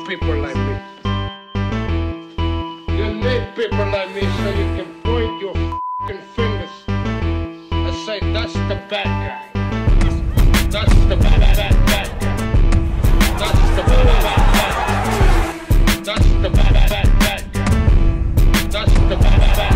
people like me. You need people like me so you can point your f***ing fingers and say, that's the bad guy. That's the bad guy. That's the bad guy. That's the bad guy. That's the bad guy.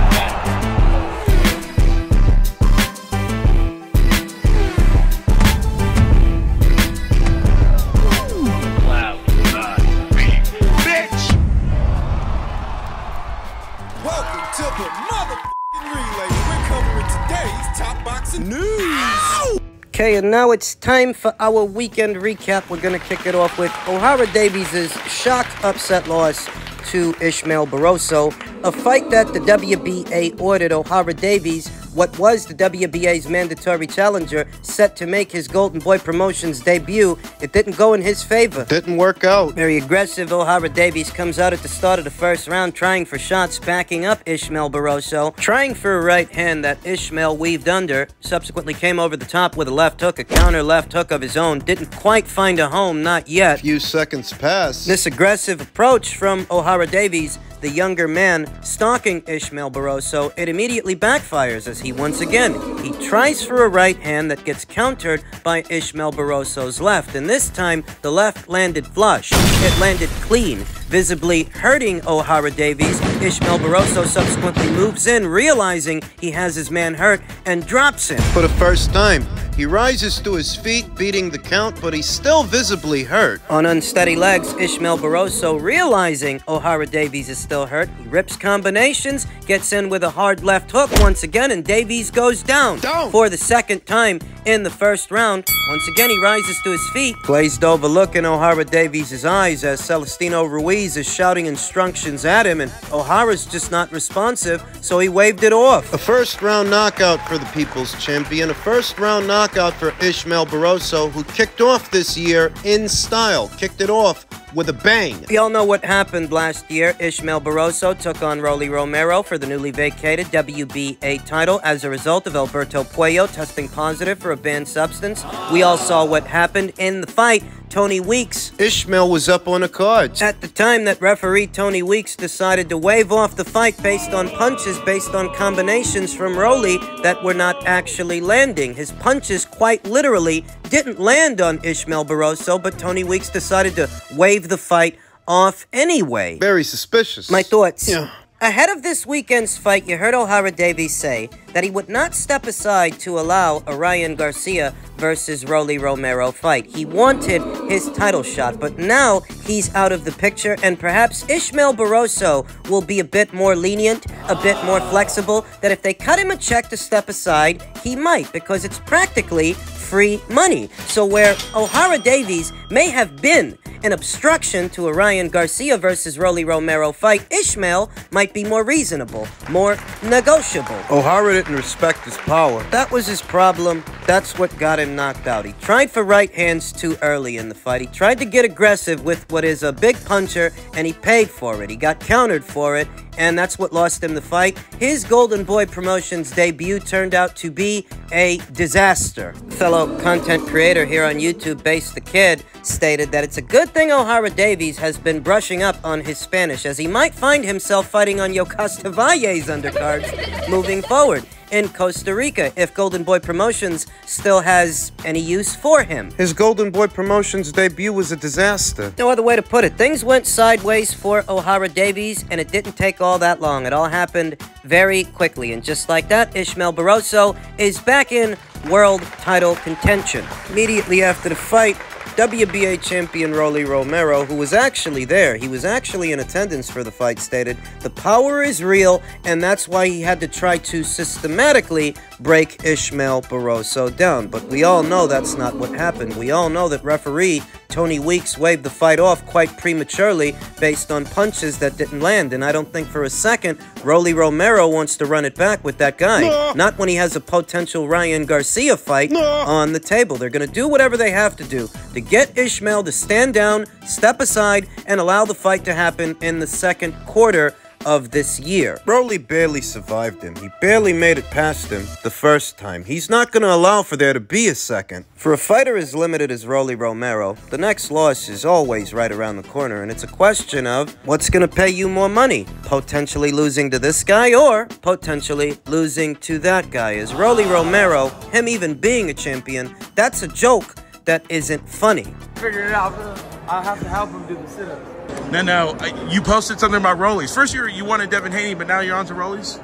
To the motherfucking relay, we're covering today's top boxing news. Okay, and now it's time for our weekend recap. We're going to kick it off with O'Hara Davies' shock upset loss to Ishmael Barroso, a fight that the WBA ordered O'Hara Davies, what was the WBA's mandatory challenger, set to make his Golden Boy Promotions debut. It didn't go in his favor. Didn't work out. Very aggressive, O'Hara Davies comes out at the start of the first round, trying for shots, backing up Ishmael Barroso, trying for a right hand that Ishmael weaved under, subsequently came over the top with a left hook, a counter left hook of his own, didn't quite find a home, not yet. Few seconds passed. This aggressive approach from O'Hara Davies, the younger man stalking Ishmael Barroso, it immediately backfires as he once again, he tries for a right hand that gets countered by Ishmael Barroso's left, and this time the left landed flush. It landed clean, visibly hurting O'Hara Davies. Ishmael Barroso subsequently moves in, realizing he has his man hurt, and drops him. For the first time, he rises to his feet, beating the count, but he's still visibly hurt. On unsteady legs, Ishmael Barroso, realizing O'Hara Davies is still hurt, he rips combinations, gets in with a hard left hook once again, and Davies goes down. For the second time in the first round. Once again, he rises to his feet. Glazed over look in O'Hara Davies' eyes as Celestino Ruiz is shouting instructions at him, and O'Hara's just not responsive, so he waved it off. A first-round knockout for the People's Champion, a first-round knockout for Ishmael Barroso, who kicked off this year in style, kicked it off with a bang. We all know what happened last year. Ishmael Barroso took on Romero for the newly vacated WBA title as a result of Alberto Puello testing positive for a banned substance. We all saw what happened in the fight. Tony Weeks. Ishmael was up on the cards. At the time that referee Tony Weeks decided to wave off the fight based on punches, based on combinations from Rolly that were not actually landing. His punches quite literally didn't land on Ishmael Barroso, but Tony Weeks decided to wave the fight off anyway. Very suspicious. My thoughts. Yeah. Ahead of this weekend's fight, you heard O'Hara Davies say that he would not step aside to allow a Ryan Garcia versus Romero fight. He wanted his title shot, but now he's out of the picture, and perhaps Ishmael Barroso will be a bit more lenient, a bit more flexible, that if they cut him a check to step aside, he might, because it's practically free money. So where O'Hara Davies may have been an obstruction to a Ryan Garcia versus Romero fight, Ishmael might be more reasonable, more negotiable. O'Hara didn't respect his power. That was his problem. That's what got him knocked out. He tried for right hands too early in the fight. He tried to get aggressive with what is a big puncher, and he paid for it. He got countered for it, and that's what lost him the fight. His Golden Boy Promotions debut turned out to be a disaster. Fellow content creator here on YouTube, Base the Kid, stated that it's a good thing O'Hara Davies has been brushing up on his Spanish, as he might find himself fighting on Yocasta Valle's undercards moving forward in Costa Rica, if Golden Boy Promotions still has any use for him. His Golden Boy Promotions debut was a disaster. No other way to put it. Things went sideways for O'Hara Davies, and it didn't take all that long. It all happened very quickly, and just like that, Ishmael Barroso is back in world title contention. Immediately after the fight, WBA champion Romero, who was actually there, he was actually in attendance for the fight, stated, "The power is real, and that's why he had to try to systematically break Ishmael Barroso down." But we all know that's not what happened. We all know that referee Tony Weeks waved the fight off quite prematurely based on punches that didn't land, and I don't think for a second Romero wants to run it back with that guy. No. Not when he has a potential Ryan Garcia fight on the table. They're going to do whatever they have to do to get Ishmael to stand down, step aside, and allow the fight to happen in the second quarter of this year. Rolly barely survived him. He barely made it past him the first time. He's not going to allow for there to be a second. For a fighter as limited as Rolly Romero, the next loss is always right around the corner, and it's a question of what's going to pay you more money? Potentially losing to this guy or potentially losing to that guy. As Rolly Romero, him even being a champion, that's a joke that isn't funny. Figured it out, bro. I'll have to help him do the sit-ups. Now, you posted something about Rollies. First year you wanted Devin Haney, but now you're on to Rollies?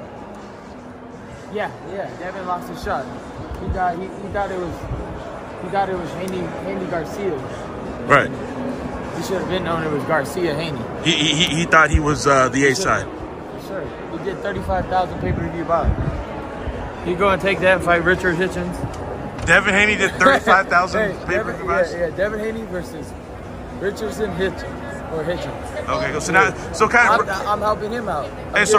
Yeah. Devin lost his shot. He thought it was Haney Garcia. Right. He should have been known it was Garcia Haney. He thought he was the A side. For sure. He did 35,000 pay-per-view buys. He go and take that and fight Richard Hitchens. Devin Haney did 35,000 pay-per-view buys? Yeah, Devin Haney versus Richardson Hitchens. Or Hitchens. Okay, so kind of... I'm helping him out. Hey, so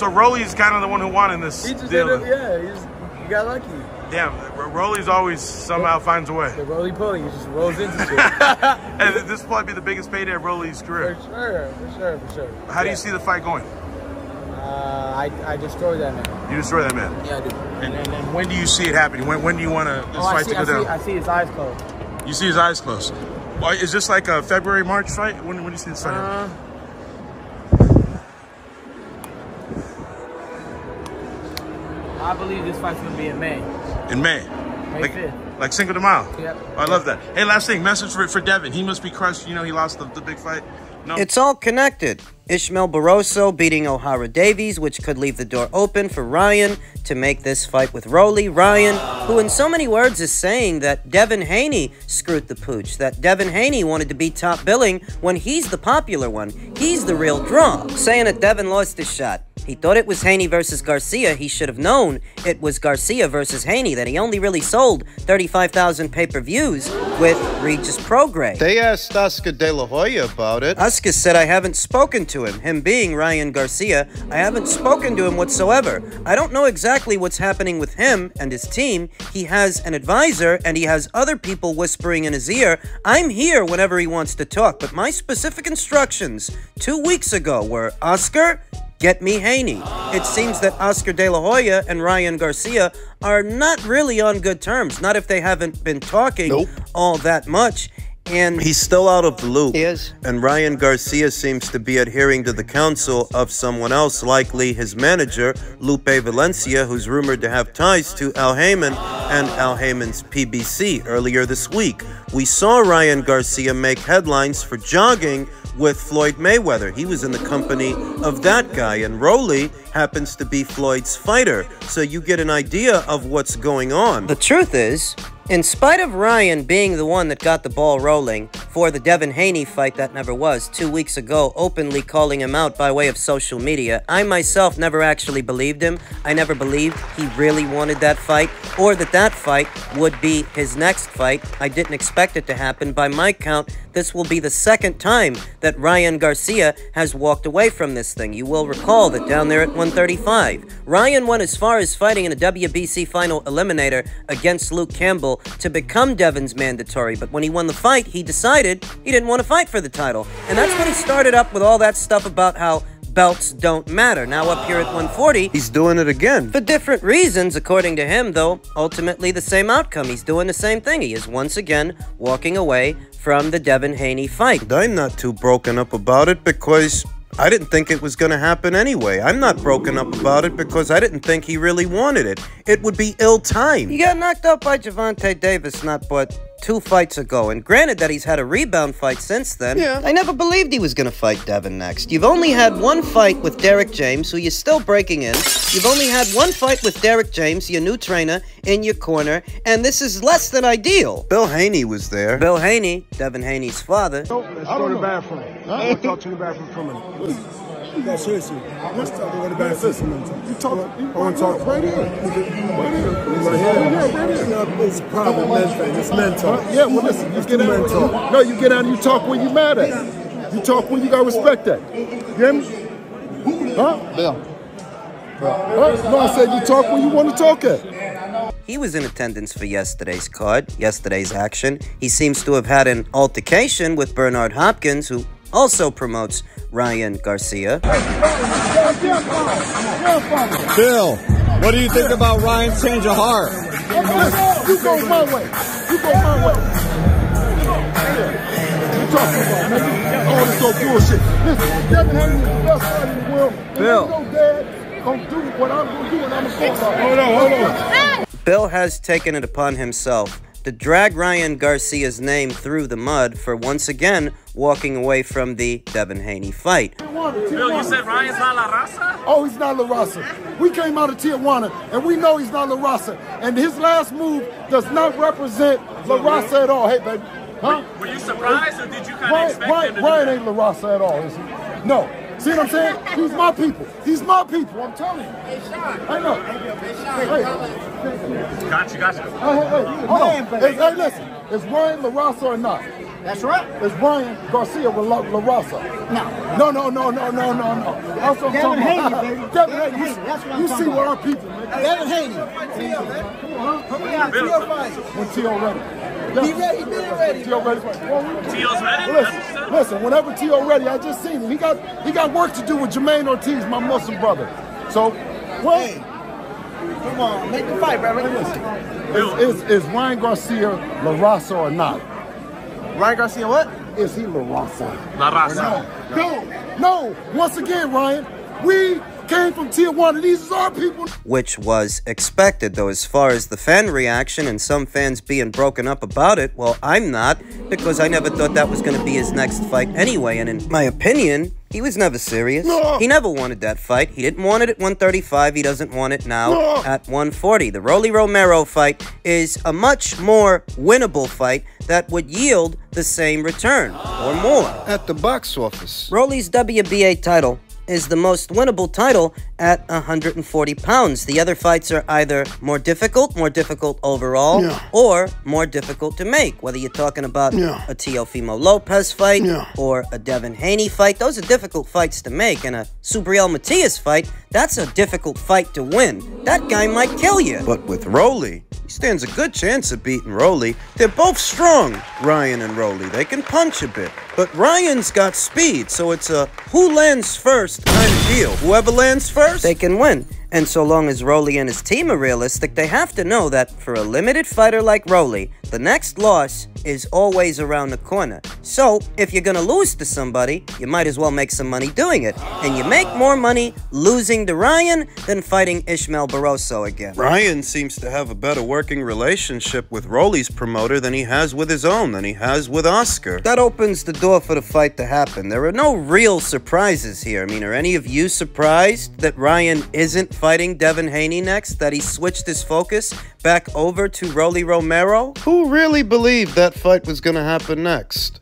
Rolly's kind of the one who won in this deal. He got lucky. Damn, Rolly's always somehow finds a way. The roly-poly, he just rolls into shit. And this will probably be the biggest payday of Rolly's career. For sure. How do you see the fight going? I destroy that man. You destroy that man? Yeah, I do. And when do you see it happening? When do you want this fight to go down? I see his eyes closed. You see his eyes closed? Well, is this like a February, March fight? When do you see this fight happen? I believe this fight's going to be in May. In May? May 5th. Like Cinco de Mayo? Yep. Oh, I love that. Hey, last thing, message for Devin. He must be crushed. You know, he lost the big fight. No? It's all connected. Ishmael Barroso beating O'Hara Davies, which could leave the door open for Ryan to make this fight with Rolly. Ryan, who in so many words is saying that Devin Haney screwed the pooch, that Devin Haney wanted to be top billing when he's the popular one. He's the real draw. Saying that Devin lost his shot. He thought it was Haney versus Garcia. He should have known it was Garcia versus Haney, that he only really sold 35,000 pay-per-views with Regis Prograis. They asked Oscar De La Hoya about it. Oscar said, I haven't spoken to him. Him being Ryan Garcia, I haven't spoken to him whatsoever. I don't know exactly what's happening with him and his team. He has an advisor, and he has other people whispering in his ear. I'm here whenever he wants to talk, but my specific instructions 2 weeks ago were, Oscar, get me Haney. It seems that Oscar De La Hoya and Ryan Garcia are not really on good terms. Not if they haven't been talking all that much. And he's still out of the loop. He is. And Ryan Garcia seems to be adhering to the counsel of someone else, likely his manager, Lupe Valencia, who's rumored to have ties to Al Heyman and Al Heyman's PBC earlier this week. We saw Ryan Garcia make headlines for jogging with Floyd Mayweather. He was in the company of that guy, and Rolly happens to be Floyd's fighter. So you get an idea of what's going on. The truth is, in spite of Ryan being the one that got the ball rolling for the Devin Haney fight that never was 2 weeks ago, openly calling him out by way of social media, I myself never actually believed him. I never believed he really wanted that fight, or that that fight would be his next fight. I didn't expect it to happen. By my count, this will be the second time that Ryan Garcia has walked away from this thing. You will recall that down there at 135, Ryan went as far as fighting in a WBC final eliminator against Luke Campbell to become Devin's mandatory, but when he won the fight, he decided he didn't want to fight for the title. And that's when he started up with all that stuff about how belts don't matter. Now up here at 140, he's doing it again. For different reasons, according to him, though, ultimately the same outcome. He's doing the same thing. He is once again walking away from the Devin Haney fight. I'm not too broken up about it because I didn't think it was going to happen anyway. I'm not broken up about it because I didn't think he really wanted it. It would be ill-timed. He got knocked out by Gervonta Davis not but 2 fights ago, and granted that he's had a rebound fight since then, I never believed he was going to fight Devin next. You've only had one fight with Derek James, who you're still breaking in. You've only had one fight with Derek James, your new trainer, in your corner, and this is less than ideal. Bill Haney was there. Bill Haney, Devin Haney's father. Let's go to the bathroom. I want to talk to you in the bathroom for a minute. No, seriously. Let's talk to the bathroom for a minute. You talk. I want to talk right here. Right here. It's probably men's thing. It's men talk. Yeah, well, listen. You get out. Talk. No, you get out and you talk when you mad at. You talk when you got respect that. You hear me? Huh? Bill. No, I said you talk when you want to talk at. He was in attendance for yesterday's card, yesterday's action. He seems to have had an altercation with Bernard Hopkins, who also promotes Ryan Garcia. Bill, what do you think about Ryan's change of heart? You go my way. You go my way. You talking about, man? All this old bullshit. Listen, Devin Haney is the best fighter in the world. Bill. No dad gonna do what I'm gonna do, and I'm gonna go about. Hold on. Bill has taken it upon himself to drag Ryan Garcia's name through the mud for once again walking away from the Devin Haney fight. Bill, you said Ryan's not La Raza? Oh, he's not La Raza. We came out of Tijuana, and we know he's not La Raza. And his last move does not represent La Raza at all. Hey, baby. Huh? Were you surprised, or did you kind of expect him to do Ryan that? ain't La Raza at all, is he? No. See what I'm saying? He's my people. He's my people. I'm telling you. I know. Hey. Gotcha. Hey, hold on. Hey, listen. Is Ryan La Raza or not? That's right. Is Ryan Garcia La Raza? No. That's what I'm Devin talking Haney, about. baby. Devin Haney. That's what I'm You talking see about. what our people, man. Devin Haney. When T.O. ready. He ready. He been ready. T.O. ready. T.O.'s ready? Listen, whenever T.O. ready, I just seen him. He got work to do with Jermaine Ortiz, my Muslim brother. So, well, Hey, come on, make the fight, bro. is Ryan Garcia La Raza or not? Ryan Garcia, what? Is he La Raza? La Raza. No. Once again, Ryan, we came from Tijuana. These are our people. Which was expected, though as far as the fan reaction and some fans being broken up about it, well, I'm not, because I never thought that was going to be his next fight anyway, and in my opinion, he was never serious. No. He never wanted that fight. He didn't want it at 135. He doesn't want it now at 140. The Romero fight is a much more winnable fight that would yield the same return, or more. At the box office. Rolly's WBA title is the most winnable title at 140 pounds. The other fights are either more difficult overall, or more difficult to make. Whether you're talking about a Teofimo Lopez fight or a Devin Haney fight, those are difficult fights to make. And a Subriel Matias fight, that's a difficult fight to win. That guy might kill you. But with Rolly, he stands a good chance of beating Rolly. They're both strong, Ryan and Rolly. They can punch a bit. But Ryan's got speed, so it's a who lands first kind of deal. Whoever lands first, they can win. And so long as Rolly and his team are realistic, they have to know that for a limited fighter like Rolly, the next loss is always around the corner. So, if you're gonna lose to somebody, you might as well make some money doing it. And you make more money losing to Ryan than fighting Ishmael Barroso again. Ryan seems to have a better working relationship with Rolly's promoter than he has with his own, than he has with Oscar. That opens the door for the fight to happen. There are no real surprises here. I mean, are any of you surprised that Ryan isn't fighting Devin Haney next, that he switched his focus back over to Rolly Romero? Who really believed that fight was going to happen next?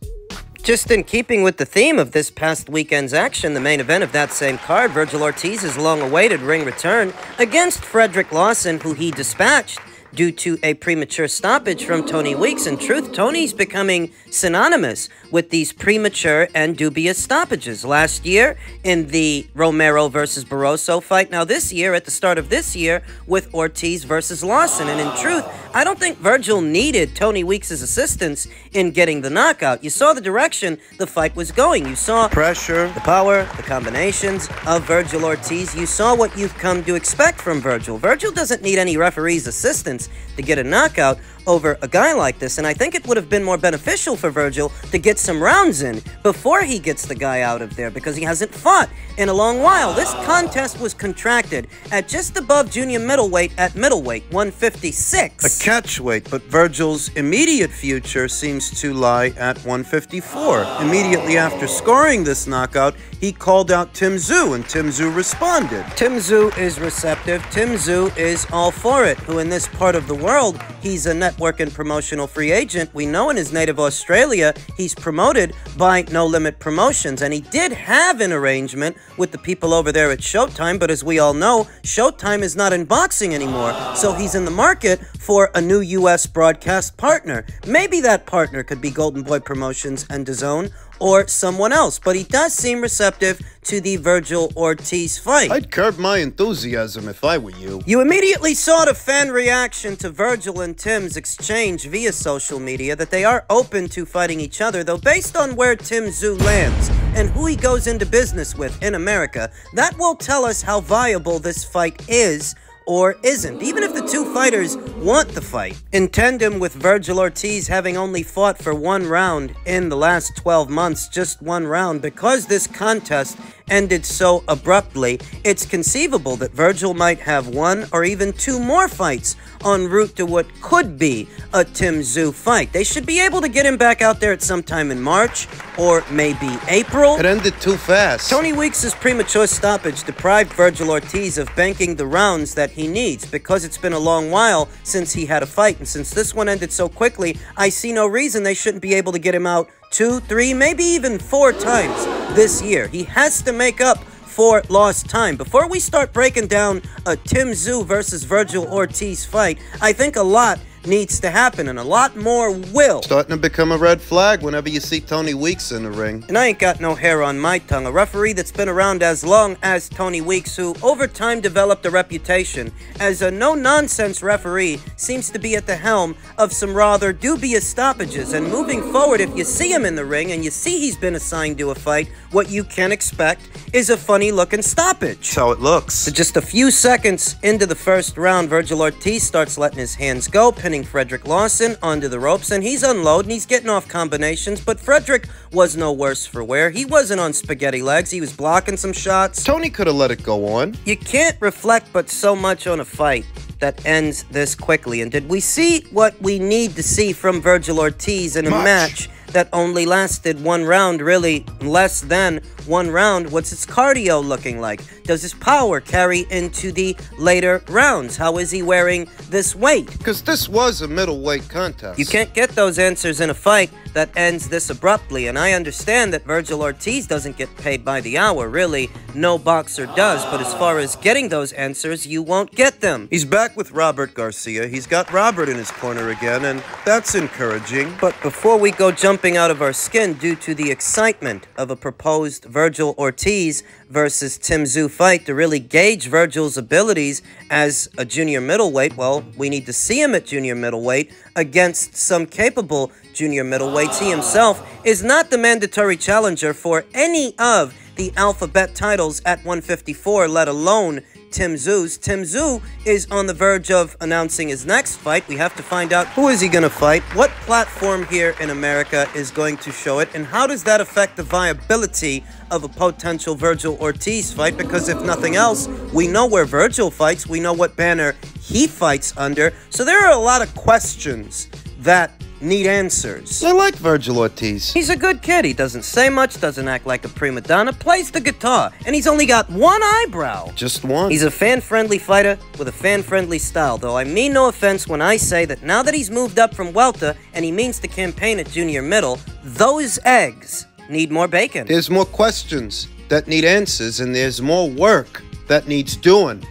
Just in keeping with the theme of this past weekend's action, the main event of that same card, Virgil Ortiz's long-awaited ring return against Frederick Lawson, who he dispatched due to a premature stoppage from Tony Weeks. In truth, Tony's becoming synonymous with these premature and dubious stoppages. Last year in the Romero versus Barroso fight, now this year, at the start of this year, with Ortiz versus Lawson. And in truth, I don't think Virgil needed Tony Weeks' assistance in getting the knockout. You saw the direction the fight was going. You saw Pressure, the power, the combinations of Virgil Ortiz. You saw what you've come to expect from Virgil. Virgil doesn't need any referee's assistance to get a knockout over a guy like this, and I think it would have been more beneficial for Virgil to get some rounds in before he gets the guy out of there, because he hasn't fought in a long while. This contest was contracted at just above junior middleweight at middleweight, 156. a catchweight, but Virgil's immediate future seems to lie at 154. Immediately after scoring this knockout, he called out Tszyu, and Tszyu responded. Tszyu is receptive. Tszyu is all for it, who in this part of the world, he's a network and promotional free agent. We know in his native Australia, he's promoted by No Limit Promotions, and he did have an arrangement with the people over there at Showtime, but as we all know, Showtime is not in boxing anymore, so he's in the market for a new U.S. broadcast partner. Maybe that partner could be Golden Boy Promotions and DAZN, or someone else, but he does seem receptive to the Virgil Ortiz fight. I'd curb my enthusiasm if I were you. You immediately saw the fan reaction to Virgil and Tim's exchange via social media that they are open to fighting each other, though based on where Tszyu lands and who he goes into business with in America, that will tell us how viable this fight is or isn't, even if the two fighters want the fight. In tandem with Vergil Ortiz having only fought for one round in the last 12 months, just one round, because this contest ended so abruptly, it's conceivable that Vergil might have one or even two more fights en route to what could be a Tszyu fight. They should be able to get him back out there at some time in March or maybe April. It ended too fast. Tony Weeks' premature stoppage deprived Vergil Ortiz of banking the rounds that he needs. Because it's been a long while since he had a fight, and since this one ended so quickly, I see no reason they shouldn't be able to get him out 2, 3, maybe even 4 times this year. He has to make up for lost time. Before we start breaking down a Tszyu versus Vergil Ortiz fight, I think a lot needs to happen, and a lot more will. Starting to become a red flag whenever you see Tony Weeks in the ring. And I ain't got no hair on my tongue. A referee that's been around as long as Tony Weeks, who over time developed a reputation as a no-nonsense referee, seems to be at the helm of some rather dubious stoppages. And moving forward, if you see him in the ring and you see he's been assigned to a fight, what you can expect is a funny-looking stoppage. That's how it looks. So just a few seconds into the first round, Vergil Ortiz starts letting his hands go, pinning Frederick Lawson onto the ropes, and he's unloading, he's getting off combinations, but Frederick was no worse for wear. He wasn't on spaghetti legs, he was blocking some shots. Tony could have let it go on. You can't reflect but so much on a fight that ends this quickly, and did we see what we need to see from Vergil Ortiz in a match that only lasted one round, really less than one round? What's his cardio looking like? Does his power carry into the later rounds? How is he wearing this weight? Because this was a middleweight contest. You can't get those answers in a fight that ends this abruptly, and I understand that Vergil Ortiz doesn't get paid by the hour. Really, no boxer does, but as far as getting those answers, you won't get them. He's back with Robert Garcia. He's got Robert in his corner again, and that's encouraging. But before we go jumping out of our skin due to the excitement of a proposed Vergil Ortiz versus Tszyu fight, to really gauge Vergil's abilities as a junior middleweight, well, we need to see him at junior middleweight against some capable junior middleweights. He himself is not the mandatory challenger for any of the alphabet titles at 154, let alone Tszyu's. Tszyu is on the verge of announcing his next fight. We have to find out who is he going to fight, what platform here in America is going to show it, and how does that affect the viability of a potential Vergil Ortiz fight, because if nothing else, we know where Vergil fights, we know what banner he fights under, so there are a lot of questions that need answers. I like Vergil Ortiz. He's a good kid. He doesn't say much, doesn't act like a prima donna, plays the guitar, and he's only got one eyebrow. Just one. He's a fan-friendly fighter with a fan-friendly style, though I mean no offense when I say that now that he's moved up from welter and he means to campaign at junior middle, those eggs need more bacon. There's more questions that need answers, and there's more work that needs doing.